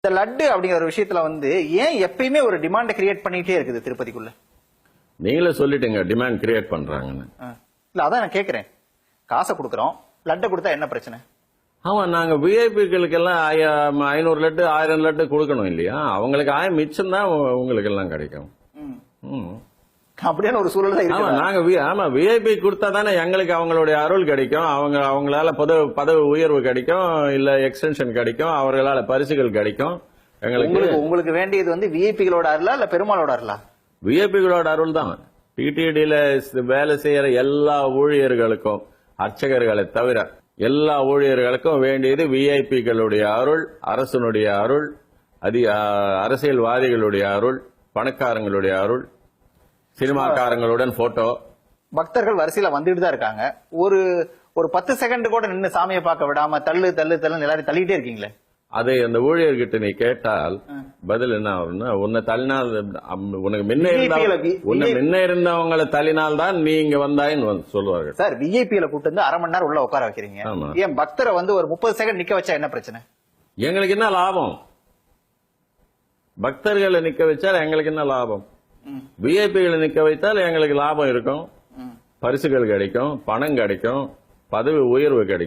இந்த லட்டு அப்படிங்கிற ஒரு விஷயத்துல வந்து ஏன் எப்பயுமே ஒரு டிமாண்ட் கிரியேட் பண்ணிட்டே இருக்குது திருப்பதிக்குள்ள? நீங்களே சொல்லிட்டீங்க டிமாண்ட் கிரியேட் பண்றாங்கன்னு. இல்ல அதான் நான் கேக்குறேன். காசை கொடுக்கறோம், லட்டை கொடுத்தா என்ன பிரச்சனை? ஆமா, நாங்க விஐபிகளுக்கு எல்லாம் 500 லட்டு 1000 லட்டு கொடுக்கணும் இல்லையா? அவங்களுக்கு மிச்சம் தான் உங்களுக்கு எல்லாம் கிடைக்கும். அப்படியான ஒரு சூழல் தான் ஆமா, நாங்க விஐபி கொடுத்தா தானே எங்களுக்கு அவங்களுடைய அருள் கிடைக்கும். அவங்களால பதவி உயர்வு கிடைக்கும், இல்ல எக்ஸ்டென்ஷன் கிடைக்கும், அவர்களால பரிசுகள் கிடைக்கும். உங்களுக்கு வேண்டியது வந்து விஐபிகளோட அருளா இல்ல பெருமாளோட அருளா? விஐபிகளோட அருள் தான். டிடிடில வேலை செய்யற எல்லா ஊழியர்களுக்கும், அர்ச்சகர்களை தவிர எல்லா ஊழியர்களுக்கும் வேண்டியது விஐபிகளுடைய அருள், அரசனுடைய அருள், அரசியல்வாதிகளுடைய அருள், பணக்காரங்களுடைய அருள், சினிமாக்காரங்களுடன் போட்டோ. பக்தர்கள் வரிசையில வந்துட்டு தான் இருக்காங்க. ஒரு 10 செகண்ட் கூட நின்று சாமியை பார்க்க விடாம தள்ளு தள்ளு தள்ளு எல்லாரும் தள்ளிட்டே இருக்கீங்களே. அதை அந்த ஊழியர்கிட்ட நீ கேட்டால் பதில் என்ன ஆகும்னா, உன்னை தள்ளினால் உனக்கு முன்ன இருந்தவங்களை தள்ளினால் தான் நீ இங்க வந்தாயின்னு சொல்லுவார்கள். சார், விஐபியில கூட்டு வந்து 1/2 மணி நேரம் உள்ள உட்கார வைக்கிறீங்க. ஏன் பக்தரை வந்து ஒரு 30 செகண்ட் நிக்க வச்சா என்ன பிரச்சனை? எங்களுக்கு என்ன லாபம்? பக்தர்களை நிக்க வச்சா எங்களுக்கு என்ன லாபம்? விஐபிகளை நிக்க வைத்தால் எங்களுக்கு லாபம் இருக்கும், பரிசுகள் கிடைக்கும், பணம் கிடைக்கும், பதவி உயர்வு கிடைக்கும்.